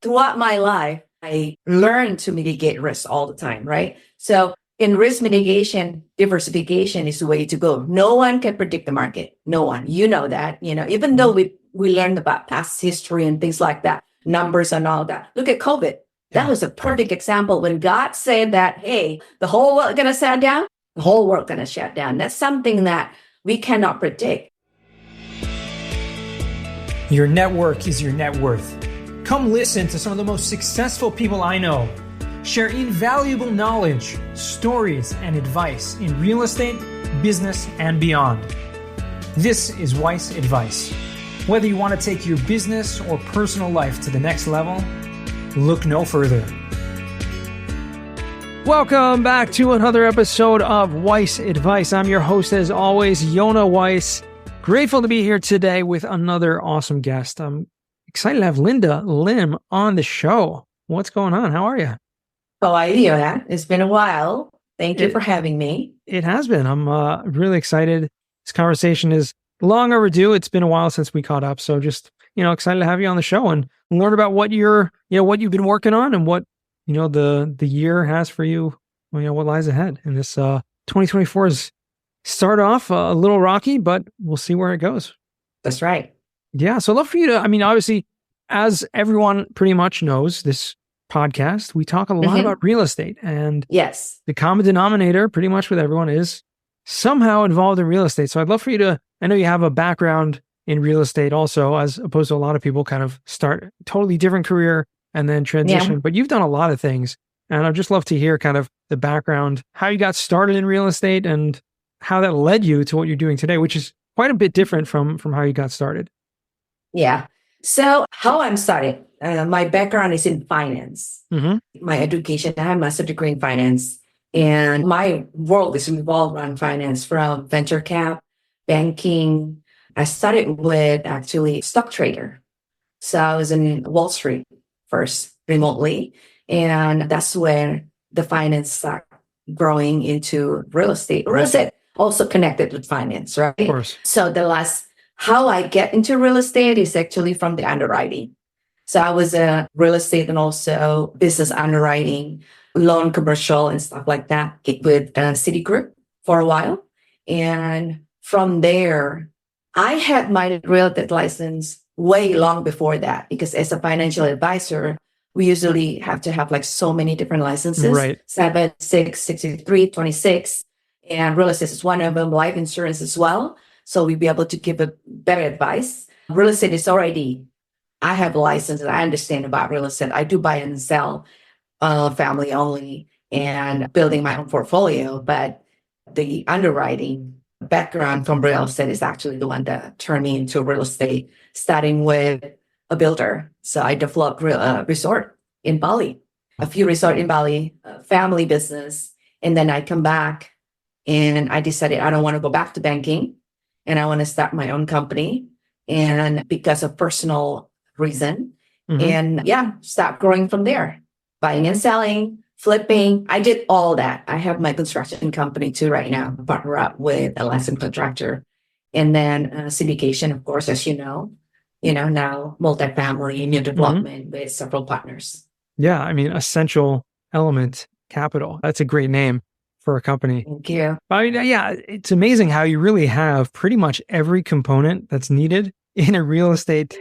throughout my life, I learned to mitigate risk all the time, right? So in risk mitigation, diversification is the way to go. No one can predict the market. No one. You know that, even though we learned about past history and things like that, numbers and all that. Look at COVID. That was a perfect example when God said that, hey, the whole world going to shut down, the whole world going to shut down. That's something that we cannot predict. Your network is your net worth. Come listen to some of the most successful people I know share invaluable knowledge, stories, and advice in real estate, business, and beyond. This is Weiss Advice. Whether you want to take your business or personal life to the next level, look no further. Welcome back to another episode of Weiss Advice. I'm your host, as always, Yonah Weiss. Grateful to be here today with another awesome guest. I'm excited to have Linda Lim on the show. What's going on? How are you? How are you, Yonah? It's been a while. Thank you for having me. It has been. I'm really excited. This conversation is long overdue. It's been a while since we caught up. So just, excited to have you on the show and learn about what what you've been working on and what, the year has for you, what lies ahead. And this 2024 is start off a little rocky, but we'll see where it goes. That's right. Yeah. So I'd love for you to, obviously, as everyone pretty much knows, this podcast, we talk a lot about real estate. And yes, the common denominator pretty much with everyone is somehow involved in real estate. So I'd love for you to, I know you have a background in real estate also, as opposed to a lot of people kind of start a totally different career and then transition, but you've done a lot of things. And I'd just love to hear kind of the background, how you got started in real estate and how that led you to what you're doing today, which is quite a bit different from how you got started. Yeah. So how I'm starting, my background is in finance. My education, I have a master's degree in finance. And my world is involved around finance, from venture cap, banking. I started with actually stock trader. So I was in Wall Street first, remotely. And that's where the finance started growing into real estate. Real estate also connected with finance, right? Of course. So how I get into real estate is actually from the underwriting. So I was a real estate and also business underwriting, loan commercial and stuff like that with Citigroup for a while. And from there, I had my real estate license way long before that, because as a financial advisor, we usually have to have like so many different licenses, right? 7, 6, 63, 26. And real estate is one of them, life insurance as well. So we'll be able to give a better advice. Real estate is already, I have a license and I understand about real estate. I do buy and sell family only and building my own portfolio. But the underwriting background from real estate is actually the one that turned me into real estate, starting with a builder. So I developed a resort in Bali, a few resorts in Bali, family business. And then I come back and I decided I don't want to go back to banking. And I want to start my own company, and because of personal reason, and start growing from there, buying and selling, flipping. I did all that. I have my construction company too right now, partner up with a licensed contractor, and then syndication, of course, as now multifamily new development with several partners. Yeah, essential element capital. That's a great name for a company. Thank you. It's amazing how you really have pretty much every component that's needed in a real estate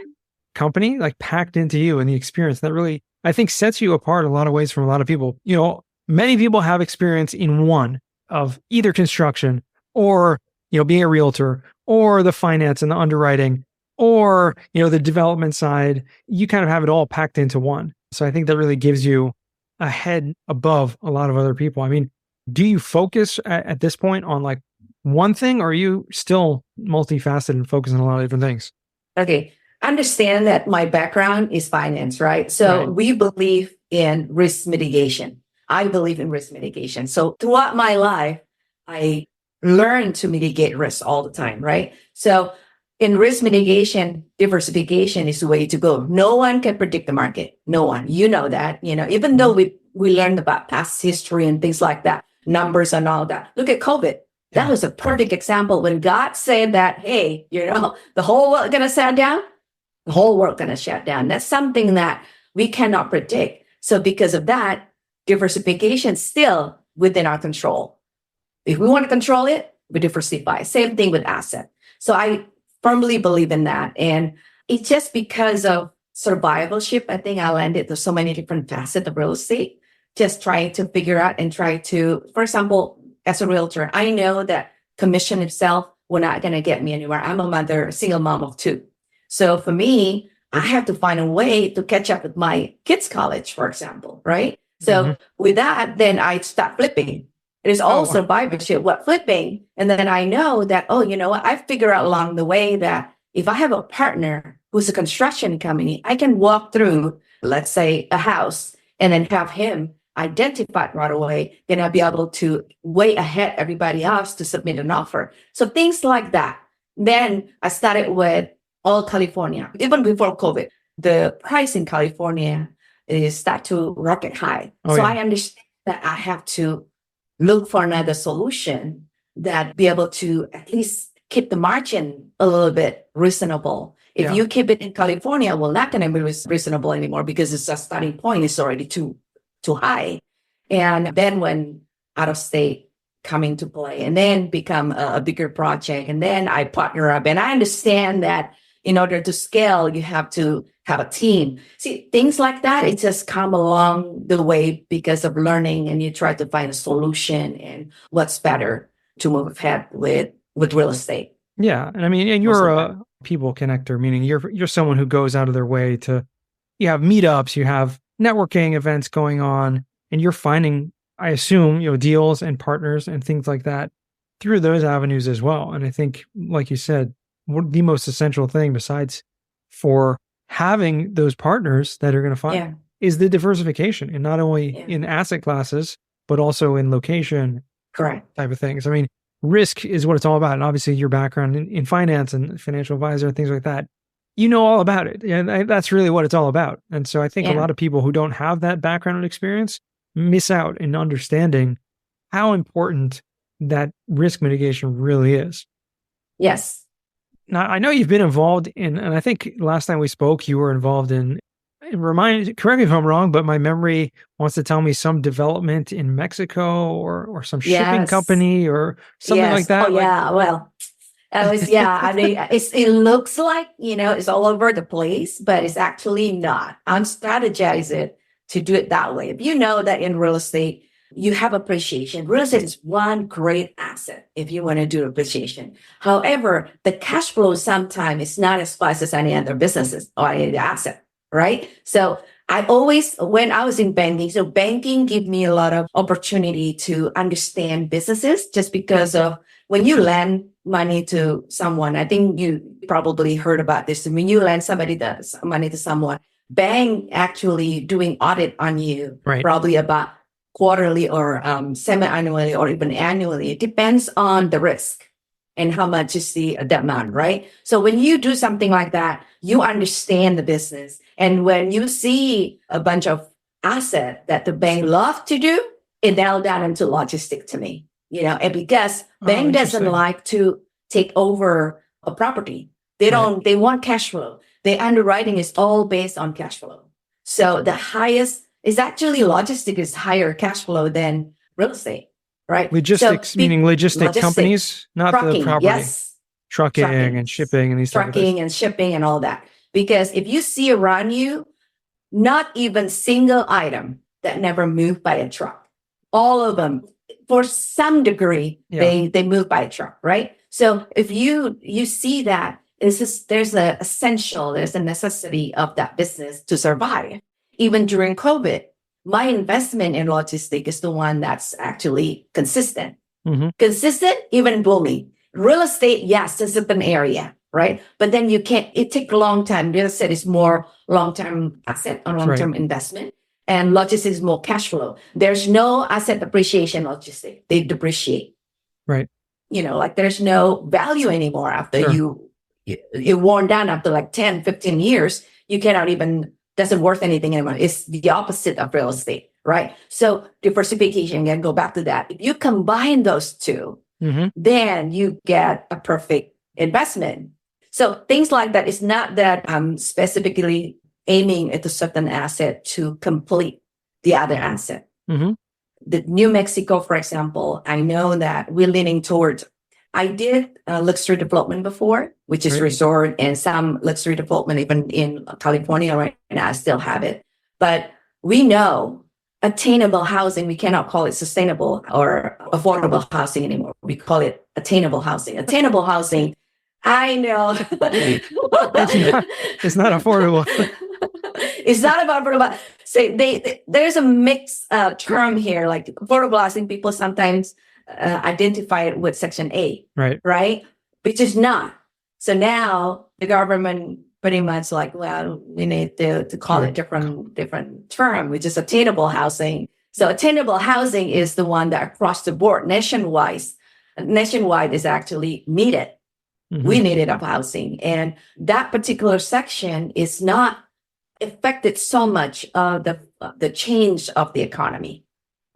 company, like packed into you, and the experience that really, I think, sets you apart in a lot of ways from a lot of people. Many people have experience in one of either construction or, being a realtor, or the finance and the underwriting, or, the development side. You kind of have it all packed into one. So I think that really gives you a head above a lot of other people. Do you focus at this point on like one thing, or are you still multifaceted and focusing on a lot of different things? Okay. Understand that my background is finance, right? So we believe in risk mitigation. I believe in risk mitigation. So throughout my life, I learned to mitigate risk all the time, right? So in risk mitigation, diversification is the way to go. No one can predict the market. No one. You know that, even though we learned about past history and things like that, numbers and all that. Look at COVID. That was a perfect example when God said that, hey, the whole world going to shut down, the whole world going to shut down. That's something that we cannot predict. So because of that, diversification is still within our control. If we want to control it, we diversify. Same thing with asset. So I firmly believe in that. And it's just because of survivalship, I think I landed to so many different facets of real estate, just trying to figure out and try to, for example, as a realtor, I know that commission itself will not going to get me anywhere. I'm a mother, a single mom of two. So for me, I have to find a way to catch up with my kids' college, for example, right? So with that, then I start flipping. It is all survivorship, what flipping. And then I know that, oh, you know what? I figure out along the way that if I have a partner who's a construction company, I can walk through, let's say, a house and then have him identified right away. Then I'll be able to way ahead everybody else to submit an offer. So things like that. Then I started with all California. Even before COVID, the price in California is start to rocket high. I understand that I have to look for another solution that be able to at least keep the margin a little bit reasonable. If you keep it in California, well, not going to be reasonable anymore because it's a starting point is already too high. And then when out of state come into play and then become a bigger project, and then I partner up. And I understand that in order to scale, you have to have a team. See, things like that, it just come along the way because of learning, and you try to find a solution and what's better to move ahead with real estate. Yeah. And I mean, and you're a people connector, meaning you're someone who goes out of their way to, you have meetups, you have networking events going on, and you're finding, I assume, deals and partners and things like that through those avenues as well. And I think, like you said, the most essential thing besides for having those partners that are going to find is the diversification, and not only in asset classes, but also in location, correct, type of things. I mean, risk is what it's all about. And obviously your background in finance and financial advisor and things like that, you know all about it. And that's really what it's all about. And so I think a lot of people who don't have that background and experience miss out in understanding how important that risk mitigation really is. Yes. Now, I know you've been involved in, and I think last time we spoke, you were involved in, correct me if I'm wrong, but my memory wants to tell me some development in Mexico or some shipping company or something like that. Oh, yeah. Well, I mean, it looks like, it's all over the place, but it's actually not. I'm strategizing to do it that way. If you know that in real estate, you have appreciation. Real estate is one great asset if you want to do appreciation. However, the cash flow sometimes is not as fast as any other businesses or any asset, right? So I always, when I was in banking, so banking gave me a lot of opportunity to understand businesses just because of when you lend money to someone, I think you probably heard about this. When you lend money to someone, bank actually doing audit on you, probably about quarterly or semi-annually or even annually. It depends on the risk and how much is the amount, right? So when you do something like that, you understand the business. And when you see a bunch of asset that the bank love to do, it nailed down into logistic to me, and because bank doesn't like to take over a property. They want cash flow. The underwriting is all based on cash flow. So the highest is actually logistic is higher cash flow than real estate, right? Logistics, meaning logistic companies, not trucking, the property. Yes. Trucking and shipping and these type of things. Trucking and shipping and all that. Because if you see around you, not even single item that never moved by a truck. All of them, for some degree, they move by a truck, right? So if you see that, there's a necessity of that business to survive. Even during COVID, my investment in logistics is the one that's actually consistent. Consistent, even booming. Real estate, yes, it's an area, right? But then it takes a long time. Real estate is more long-term asset or long-term investment. And logistics is more cash flow. There's no asset appreciation logistics. They depreciate. Right. Like there's no value anymore after you're worn down after like 10, 15 years. You cannot even, doesn't worth anything anymore. It's the opposite of real estate, right? So diversification, again, go back to that. If you combine those two, then you get a perfect investment. So things like that, it's not that I'm specifically aiming at a certain asset to complete the other asset. Mm-hmm. The New Mexico, for example, I know that we're leaning towards. I did luxury development before, which is Right. resort and some luxury development even in California right now. I still have it, but we know attainable housing. We cannot call it sustainable or affordable housing anymore. We call it attainable housing. Attainable housing. I know It's not affordable. It's not about affordable. So there's a mixed term here. Like affordable housing, people sometimes identify it with Section 8, right? Which is not. So now the government pretty much like, well, we need to call it different term, which is attainable housing. So attainable housing is the one that across the board, nationwide is actually needed. Mm-hmm. We needed up housing, and that particular section is not affected so much the change of the economy.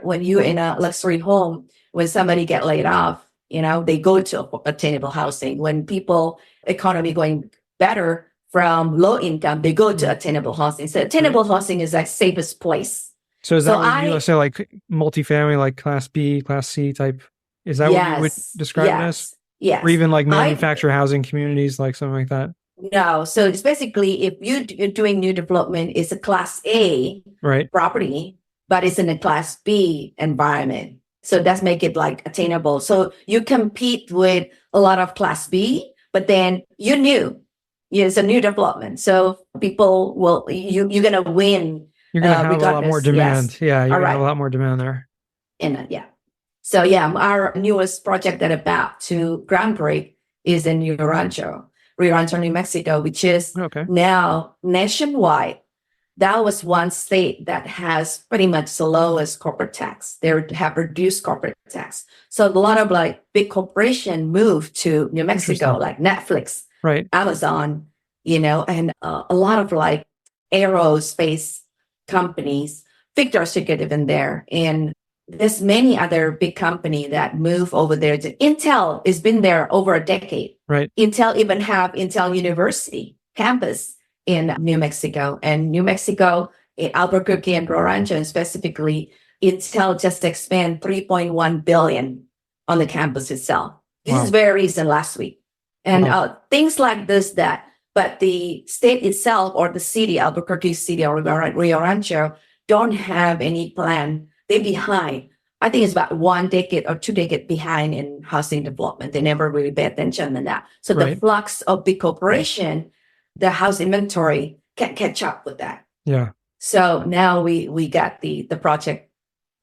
When you're in a luxury home, when somebody get laid off, they go to attainable housing. When people economy going better from low income, they go to attainable housing. So attainable housing is like safest place. So is that what you say, like multifamily, like Class B, Class C type? Is that what you would describe it as? Yes. Or even like manufactured housing communities, like something like that? No. So it's basically, if you're doing new development, it's a Class A property, but it's in a Class B environment. So that's make it like attainable. So you compete with a lot of Class B, but then you're new. It's a new development. So people will, you're going to win. You're going to have a lot more demand. Yes. Yeah, you're going to have a lot more demand there. And So our newest project that about to groundbreak is in Rio Rancho, New Mexico, which is now nationwide. That was one state that has pretty much the lowest corporate tax. They have reduced corporate tax. So a lot of like big corporation moved to New Mexico, like Netflix, Amazon, and a lot of like aerospace companies, Victor's Ticket even there. And there's many other big company that move over there. Intel has been there over a decade. Right. Intel even have Intel University campus in New Mexico. And New Mexico, in Albuquerque and Rio Rancho, and specifically, Intel just expand $3.1 billion on the campus itself. This is very recent, last week. And things like this, but the state itself or the city, Albuquerque City or Rio Rancho, don't have any plan. They're behind. I think it's about 1 decade or 2 decades behind in housing development. They never really pay attention to that. So the flux of big corporation, the house inventory can't catch up with that. Yeah. So now we got the project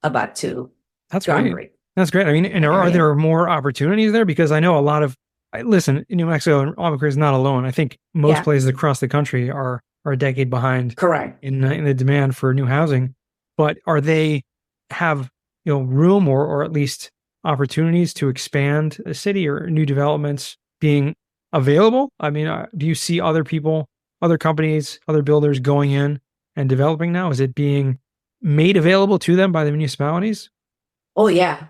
about to. That's great. That's great. I mean, and are there more opportunities there? Because I know a lot of, listen, New Mexico and Albuquerque is not alone. I think most places across the country are a decade behind. Correct. In the demand for new housing. But are they have room or at least opportunities to expand a city or new developments being available? I mean, do you see other people, other companies, other builders going in and developing now? Is it being made available to them by the municipalities? Oh yeah,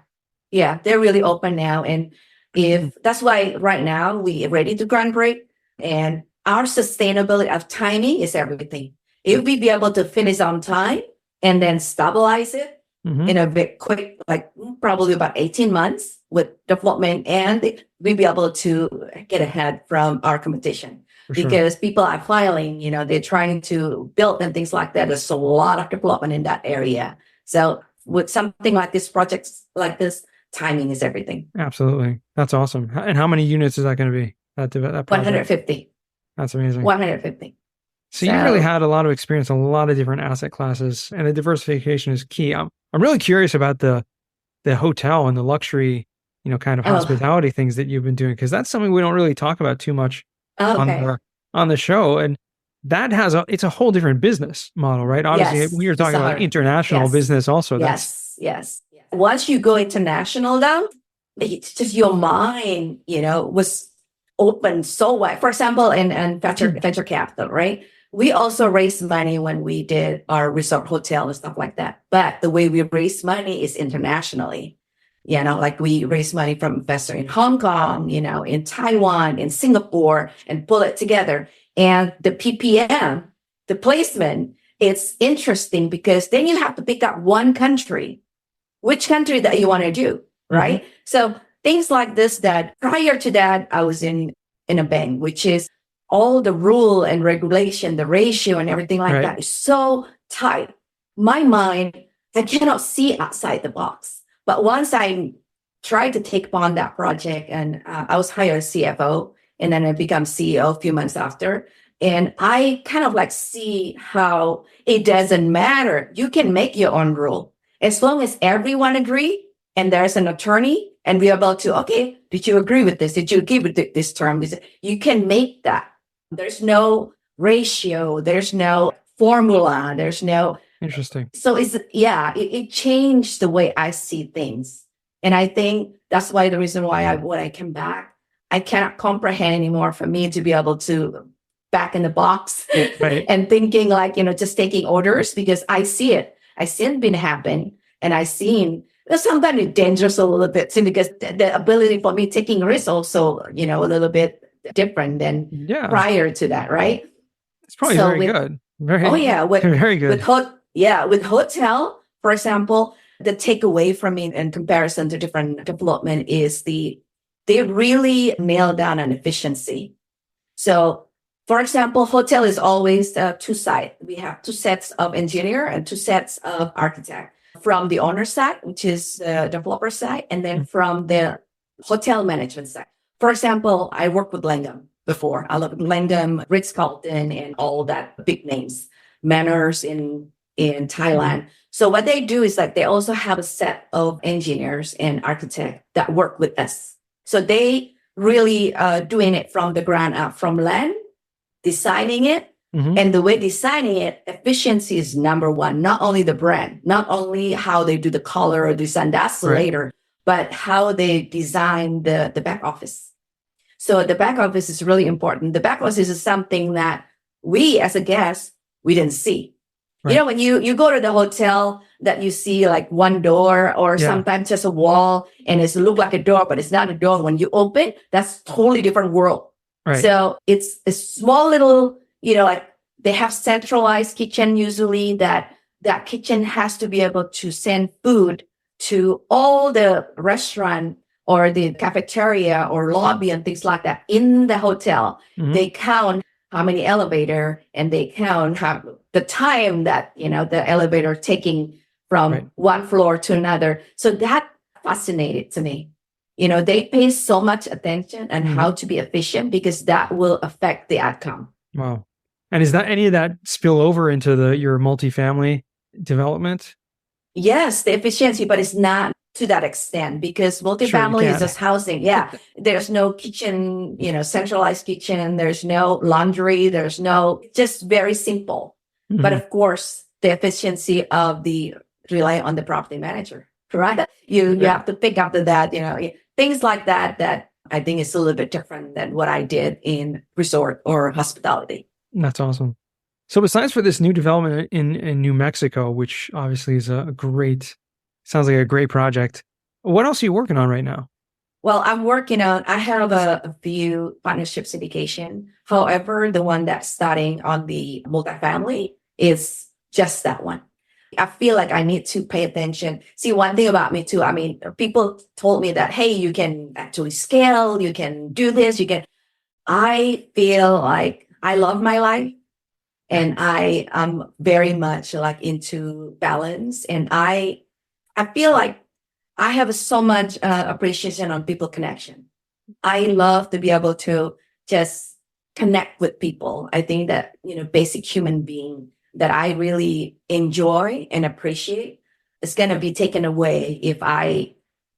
they're really open now, and if that's why right now we are ready to groundbreak, and our sustainability of timing is everything. If we be able to finish on time and then stabilize it in a bit quick, like probably about 18 months with development, and we'll be able to get ahead from our competition. Because people are filing, they're trying to build and things like that. There's a lot of development in that area. So with something like this, projects like this, timing is everything. Absolutely. That's awesome. And how many units is that going to be? That project? 150. That's amazing. 150. So you really had a lot of experience in a lot of different asset classes, and the diversification is key. I'm really curious about the hotel and the luxury, kind of hospitality things that you've been doing, because that's something we don't really talk about too much on the show. And that it's a whole different business model, right? Obviously, we were talking about international business also. Yes. Once you go international now, it's just your mind, was open so wide. For example, in venture capital, right? We also raised money when we did our resort hotel and stuff like that. But the way we raise money is internationally. Like we raise money from investors in Hong Kong, in Taiwan, in Singapore, and pull it together. And the PPM the placement, it's interesting because then you have to pick up one country, which country that you want to do, right? So things like this, that prior to that, I was in a bank, which is all the rule and regulation, the ratio and everything like Right. that is so tight. My mind, I cannot see outside the box. But once I tried to take on that project, and I was hired as CFO, and then I become CEO a few months after. And I kind of like see how it doesn't matter. You can make your own rule as long as everyone agree and there's an attorney and we're able to, okay, did you agree with this? Did you agree with this term? You can make that. There's no ratio. There's no formula. There's no. Interesting. So it changed the way I see things. And I think that's why the reason why when I came back, I cannot comprehend anymore for me to be able to back in the box Right. and thinking like, just taking orders, because I see it. I seen it been happen, and I seen sometimes it's dangerous a little bit too, because the ability for me taking risks also, a little bit different than prior to that, right? It's probably very good. Very good. With hotel, for example, the takeaway from me in comparison to different development is they really nail down on efficiency. So, for example, hotel is always two sides. We have two sets of engineer and two sets of architect, from the owner side, which is the developer side, and then from the hotel management side. For example, I worked with Linda before. I love Linda, Ritz-Carlton, and all that big names, Manners in Thailand. So what they do is like they also have a set of engineers and architects that work with us. So they really doing it from the ground up, from land, designing it. And the way designing it, efficiency is number one. Not only the brand, not only how they do the color or design, that's later, but how they design the back office. So the back office is really important. The back office is something that we as a guest, we didn't see. Right. When you go to the hotel, that you see like one door or sometimes just a wall, and it looks like a door, but it's not a door. When you open, that's totally different world. Right. So it's a small little, like they have centralized kitchen usually, that kitchen has to be able to send food to all the restaurant or the cafeteria or lobby and things like that in the hotel. They count how many elevator, and they count how the time that, the elevator taking from one floor to another. So that fascinated to me. They pay so much attention on how to be efficient, because that will affect the outcome. Wow. And is that any of that spill over into your multifamily development? Yes, the efficiency, but it's not to that extent, because multifamily is just housing. Yeah. There's no kitchen, centralized kitchen. There's no laundry. There's just very simple. But of course, the efficiency of rely on the property manager, right? You have to pick up that, things like that I think is a little bit different than what I did in resort or hospitality. That's awesome. So besides for this new development in New Mexico, which obviously is sounds like a great project, what else are you working on right now? Well, I have a few partnership syndication. However, the one that's starting on the multifamily is just that one. I feel like I need to pay attention. See, one thing about me too, people told me that, hey, you can actually scale, you can do this, I feel like I love my life, and I am very much like into balance. And I feel like I have so much appreciation on people connection. I love to be able to just connect with people. I think that, basic human being that I really enjoy and appreciate is going to be taken away if I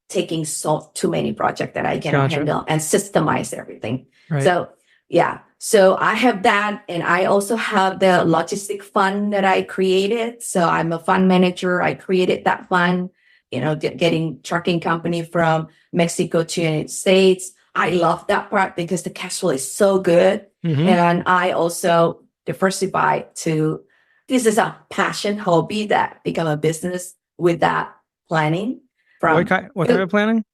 taking too many projects that I cannot handle and systemize everything. Right. So, yeah. So I have that. And I also have the logistic fund that I created. So I'm a fund manager. I created that fund, getting trucking company from Mexico to the United States. I love that part because the cash flow is so good. And I also diversify this is a passion, hobby that become a business with that planning. What kind of planning?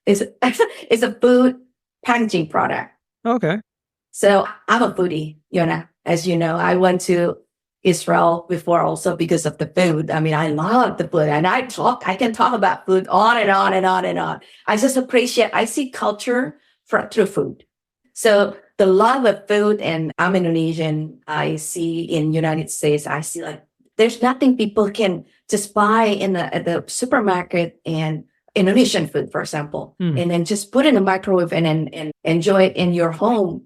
It's a food packaging product. Okay. So I'm a foodie, Yonah. As you know, I went to Israel before also because of the food. I mean, I love the food and I can talk about food on and on and on and on. I just appreciate, I see culture through food. So the love of food, and I'm Indonesian, I see in United States, I see like, there's nothing people can just buy in at the supermarket and Indonesian food, for example, and then just put it in the microwave and enjoy it in your home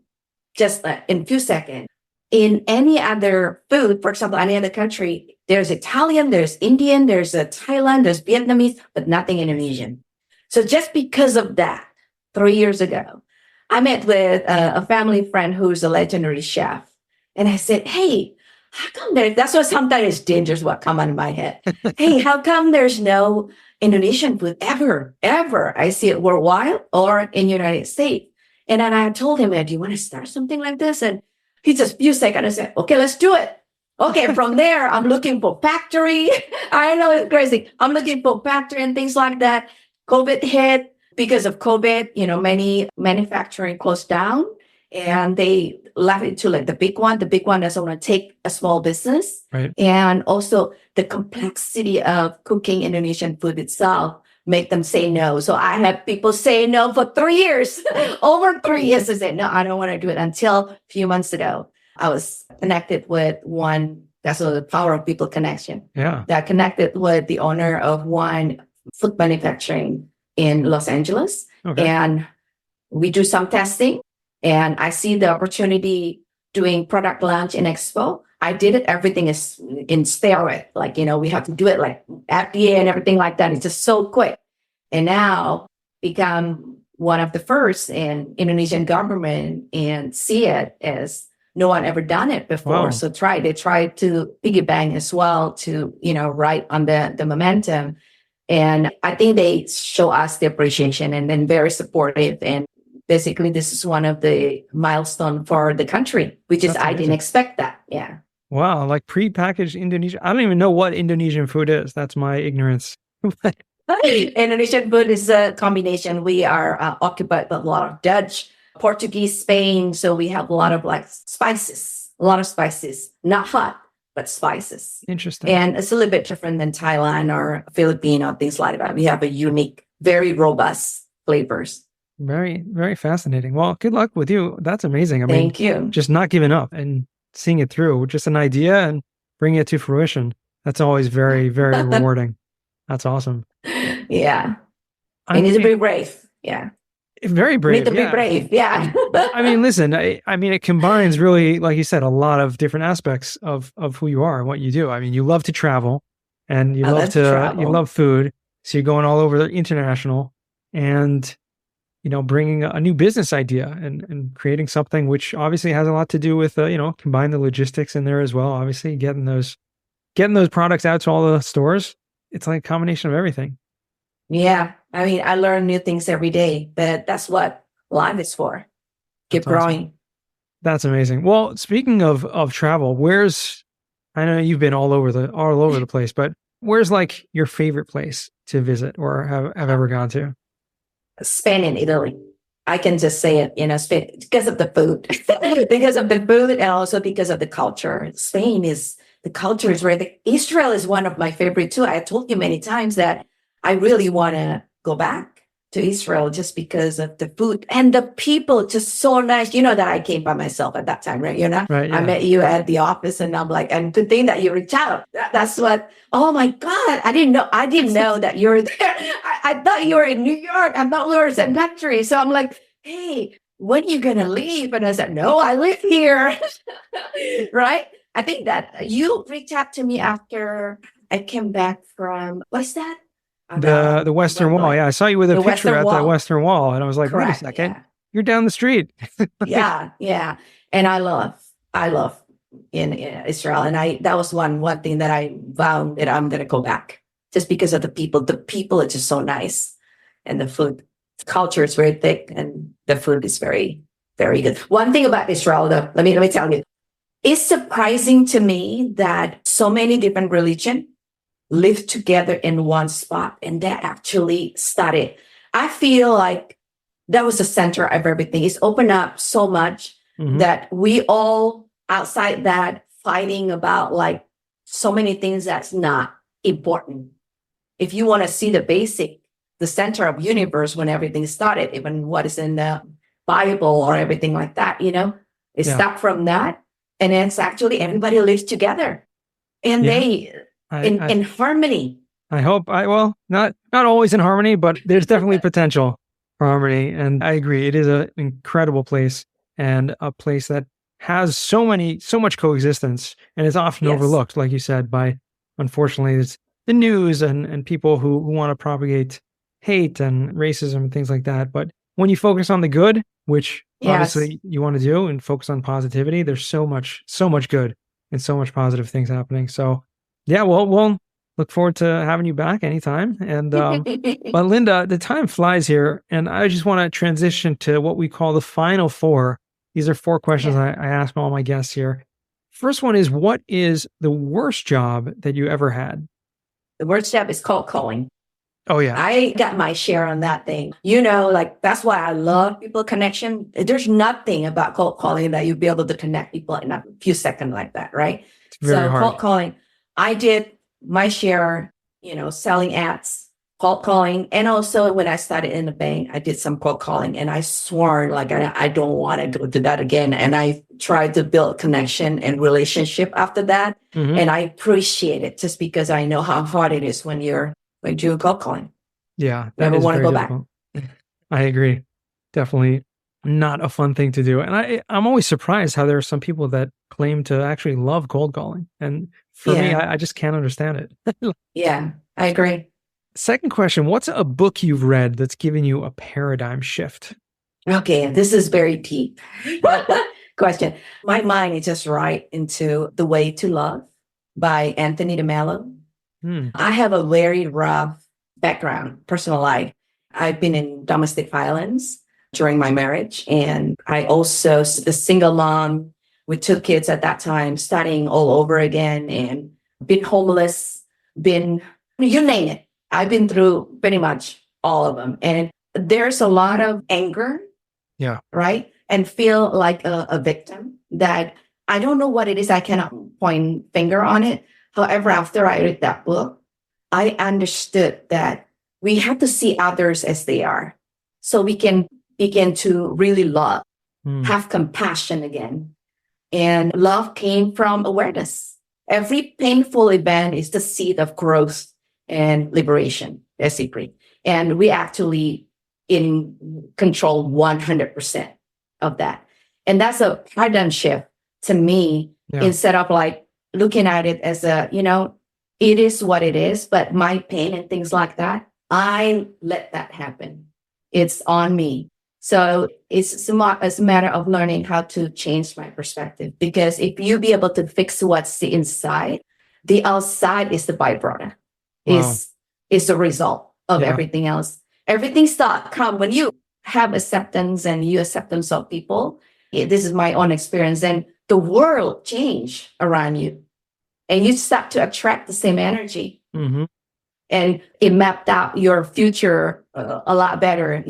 just in a few seconds. In any other food, for example, any other country, there's Italian, there's Indian, there's Thailand, there's Vietnamese, but nothing Indonesian. So just because of that, 3 years ago, I met with a family friend who's a legendary chef. And I said, hey, how come that's what sometimes it's dangerous what come into my head. Hey, how come there's no Indonesian food ever? I see it worldwide or in United States. And then I told him, do you want to start something like this? And he just few seconds and said, okay, let's do it. Okay, from there, I'm looking for factory. I know it's crazy. I'm looking for factory and things like that. COVID hit. Because of COVID, many manufacturing closed down and they left it to like the big one. The big one doesn't want to take a small business. Right. And also the complexity of cooking Indonesian food itself make them say no. So I had people say no for 3 years, over 3 years. I said, no, I don't want to do it until a few months ago. I was connected with one, that's the power of people connection. Yeah. That connected with the owner of one food manufacturing in Los Angeles. Okay. And we do some testing and I see the opportunity doing product launch in Expo. I did it. Everything is in steroid. Like, we have to do it like FDA and everything like that. It's just so quick. And now become one of the first in Indonesian government and see it as no one ever done it before. Wow. So they tried to piggyback as well to, ride on the momentum. And I think they show us the appreciation and then very supportive. And basically, this is one of the milestones for the country, which is, I didn't expect that. Yeah. Wow. Like prepackaged Indonesian. I don't even know what Indonesian food is. That's my ignorance. Indonesian food is a combination. We are occupied by a lot of Dutch, Portuguese, Spain. So we have a lot of spices, not hot, but spices. Interesting. And it's a little bit different than Thailand or Filipino, things like that. We have a unique, very robust flavors. Very, very fascinating. Well, good luck with you. That's amazing. Thank you. Just not giving up and seeing it through, just an idea and bringing it to fruition. That's always very, very rewarding. That's awesome. Yeah. You need to be brave. Yeah. Very brave. Need to be brave. Yeah. Listen, it combines really, like you said, a lot of different aspects of who you are and what you do. You love to travel and you love food. So you're going all over the international and, bringing a new business idea and creating something which obviously has a lot to do with, combine the logistics in there as well. Obviously getting those products out to all the stores. It's like a combination of everything. Yeah. I learn new things every day, but that's what life is for. Keep growing. Awesome. That's amazing. Well, speaking of travel, I know you've been all over the place, but where's like your favorite place to visit or have ever gone to? Spain and Italy. I can just say it, Spain, because of the food, and also because of the culture. The culture is very, Israel is one of my favorite too. I told you many times that I really want to go back to Israel just because of the food and the people, just so nice. You know that I came by myself at that time, right? Right, yeah. I met you at the office and I'm like, and the thing that you reach out, that's what, oh my God, I didn't know that you were there. I thought you were in New York. I thought we were in the country. So I'm like, hey, when are you going to leave? And I said, no, I live here. Right? I think that you reached out to me after I came back from, what's that? The Western Wall. Yeah. I saw you with a picture at the Western Wall and I was like, correct, wait a second, yeah. You're down the street. Yeah. And I love in Israel. And that was one thing that I vowed that I'm going to go back just because of the people. The people are just so nice and the food. The culture is very thick and the food is very, very good. One thing about Israel though, let me tell you, it's surprising to me that so many different religions live together in one spot and they actually started. I feel like that was the center of everything. It's opened up so much that we all outside that fighting about like so many things that's not important. If you want to see the center of universe when everything started, even what is in the Bible or everything like that, it starts from that. And it's actually everybody lives together and they in harmony. I hope not always in harmony, but there's definitely potential for harmony. And I agree. It is an incredible place and a place that has so much coexistence, and it's often overlooked, like you said, by, unfortunately, it's the news and people who want to propagate hate and racism and things like that. But when you focus on the good, which obviously you want to do, and focus on positivity, there's so much good and so much positive things happening. So yeah, we'll look forward to having you back anytime. And but Linda, the time flies here, and I just want to transition to what we call the final four. These are 4 questions I ask all my guests here. First one is, what is the worst job that you ever had? The worst job is cold calling. Oh, yeah. I got my share on that thing. Like that's why I love people connection. There's nothing about cold calling that you'll be able to connect people in a few seconds like that, right? It's very hard. Cold calling, I did my share, selling ads, cold calling. And also when I started in the bank, I did some cold calling, and I swore like I don't want to do that again. And I tried to build connection and relationship after that. Mm-hmm. And I appreciate it just because I know how hard it is when you're doing cold calling. Yeah. Never want to go back. I agree. Definitely not a fun thing to do. And I'm always surprised how there are some people that claim to actually love cold calling. And for me, I just can't understand it. Yeah, I agree. Second question, what's a book you've read that's given you a paradigm shift? Okay, this is very deep question. My mind is just right into The Way to Love by Anthony DeMello. I have a very rough background, personal life. I've been in domestic violence during my marriage, and I also a single mom with 2 kids at that time, starting all over again, and been homeless, you name it. I've been through pretty much all of them. And there's a lot of anger, right? And feel like a victim that I don't know what it is. I cannot point finger on it. However, after I read that book, I understood that we have to see others as they are so we can begin to really love, have compassion again. And love came from awareness. Every painful event is the seed of growth and liberation, basically. And we actually in control 100% of that. And that's a paradigm shift to me, instead of like looking at it as it is what it is, but my pain and things like that, I let that happen. It's on me. So it's a matter of learning how to change my perspective, because if you be able to fix what's the inside, the outside is the byproduct. Wow. Is the result of everything else. Everything come when you have acceptance and you acceptance of people. This is my own experience. And the world change around you, and you start to attract the same energy. Mm-hmm. And it mapped out your future a lot better.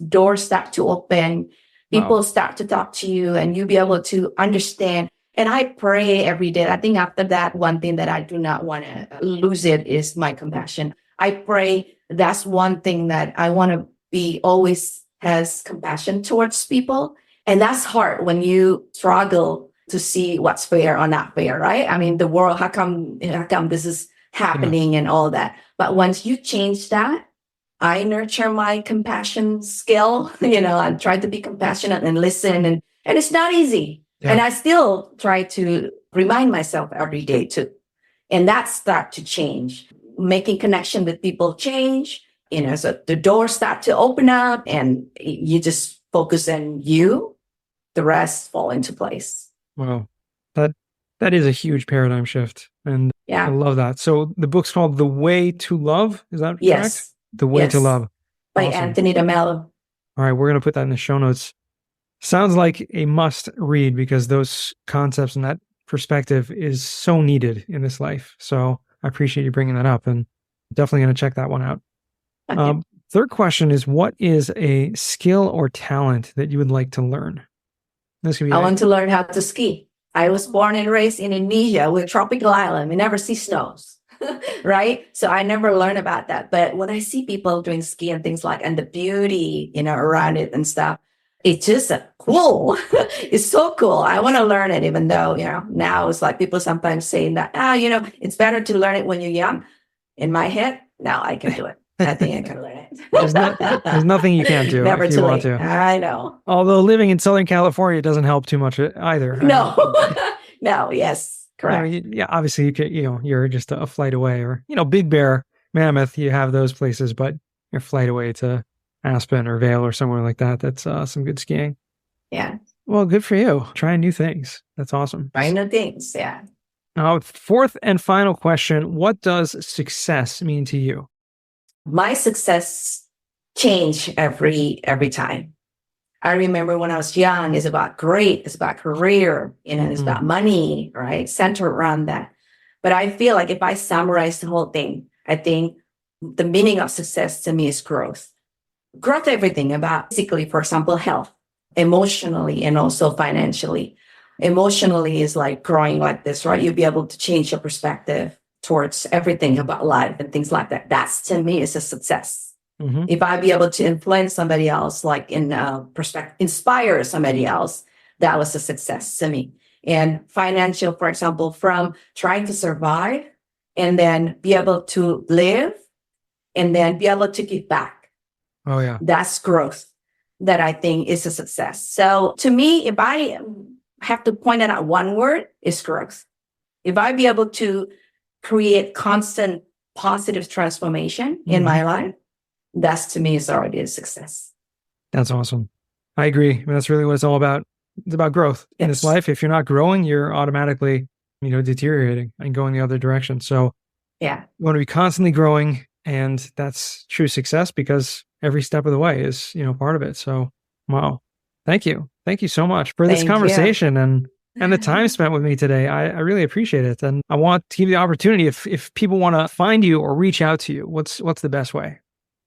Doors start to open, people start to talk to you, and you be able to understand. And I pray every day. I think after that, one thing that I do not want to lose it is my compassion. I pray that's one thing that I want to be always has compassion towards people. And that's hard when you struggle to see what's fair or not fair, right? I mean, the world, how come this is happening and all that? But once you change that, I nurture my compassion skill. I try to be compassionate and listen, and it's not easy. Yeah. And I still try to remind myself every day too. And that start to change. Making connection with people change, so the doors start to open up, and you just focus on you. The rest fall into place. Wow. That is a huge paradigm shift. And I love that. So the book's called The Way to Love. Is that correct? The Way to Love. By Anthony DeMello. All right. We're going to put that in the show notes. Sounds like a must read, because those concepts and that perspective is so needed in this life. So I appreciate you bringing that up, and definitely going to check that one out. Third question is, what is a skill or talent that you would like to learn? I want to learn how to ski. I was born and raised in Indonesia with tropical island. We never see snows, right? So I never learned about that. But when I see people doing ski and things like, and the beauty, around it and stuff, it's just cool. It's so cool. I want to learn it, even though, now it's like people sometimes saying that, it's better to learn it when you're young. In my head, now I can do it. I think I can learn it. There's nothing you can't do Never if you too want late. to. I know. Although living in Southern California doesn't help too much either. No. No, yes, correct. Yeah, obviously you could, you're just a flight away, or, Big Bear, Mammoth, you have those places, but you're a flight away to Aspen or Vail or somewhere like that. That's some good skiing. Yeah. Well, good for you. Trying new things. That's awesome. Trying new things, yeah. Fourth and final question. What does success mean to you? My success changed every time. I remember when I was young, it's about grade, it's about career, it's about money, right? Centered around that. But I feel like if I summarize the whole thing, I think the meaning of success to me is growth. Growth, everything about physically, for example, health, emotionally, and also financially. Emotionally is like growing like this, right? You'll be able to change your perspective towards everything about life and things like that. That's, to me, is a success. Mm-hmm. If I be able to influence somebody else, like in perspective, inspire somebody else, that was a success to me. And financial, for example, from trying to survive and then be able to live and then be able to give back. Oh, yeah. That's growth that I think is a success. So to me, if I have to point it out one word, it's growth. If I be able to create constant positive transformation in my life, that's, to me, is already a success. That's awesome. I agree. I mean, that's really what it's all about. It's about growth in this life. If you're not growing, you're automatically, deteriorating and going the other direction. So yeah, you want to be constantly growing, and that's true success because every step of the way is, part of it. So, wow. Thank you. Thank you so much for this conversation and the time spent with me today. I really appreciate it. And I want to give you the opportunity, if people want to find you or reach out to you, what's the best way?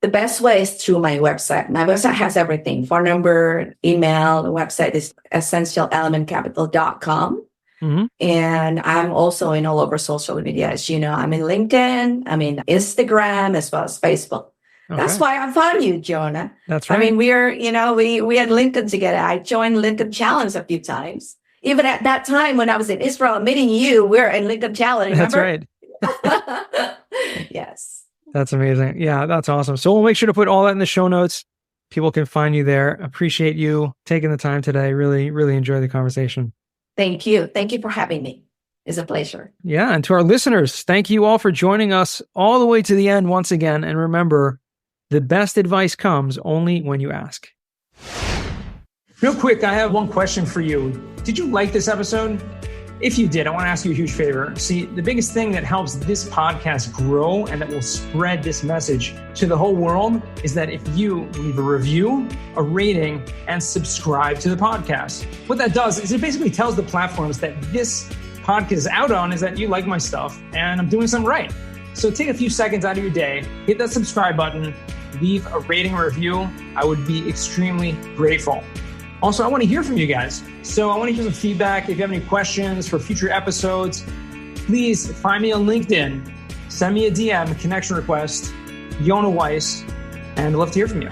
The best way is through my website. My website has everything: phone number, email. The website is essentialelementcapital.com. Mm-hmm. And I'm also in all over social media. As you know, I'm in LinkedIn, I'm in Instagram, as well as Facebook. Okay. That's why I found you, Yonah. That's right. I mean, we had LinkedIn together. I joined LinkedIn Challenge a few times. Even at that time when I was in Israel meeting you, we're in LinkedIn Challenge. Remember? That's right. Yes. That's amazing. Yeah, that's awesome. So we'll make sure to put all that in the show notes. People can find you there. Appreciate you taking the time today. Really, really enjoy the conversation. Thank you. Thank you for having me. It's a pleasure. Yeah. And to our listeners, thank you all for joining us all the way to the end once again. And remember, the best advice comes only when you ask. Real quick, I have one question for you. Did you like this episode? If you did, I want to ask you a huge favor. See, the biggest thing that helps this podcast grow and that will spread this message to the whole world is that if you leave a review, a rating, and subscribe to the podcast. What that does is it basically tells the platforms that this podcast is out on is that you like my stuff and I'm doing something right. So take a few seconds out of your day, hit that subscribe button, leave a rating or review. I would be extremely grateful. Also, I want to hear from you guys. So I want to hear some feedback. If you have any questions for future episodes, please find me on LinkedIn. Send me a DM, a connection request, Yonah Weiss, and I'd love to hear from you.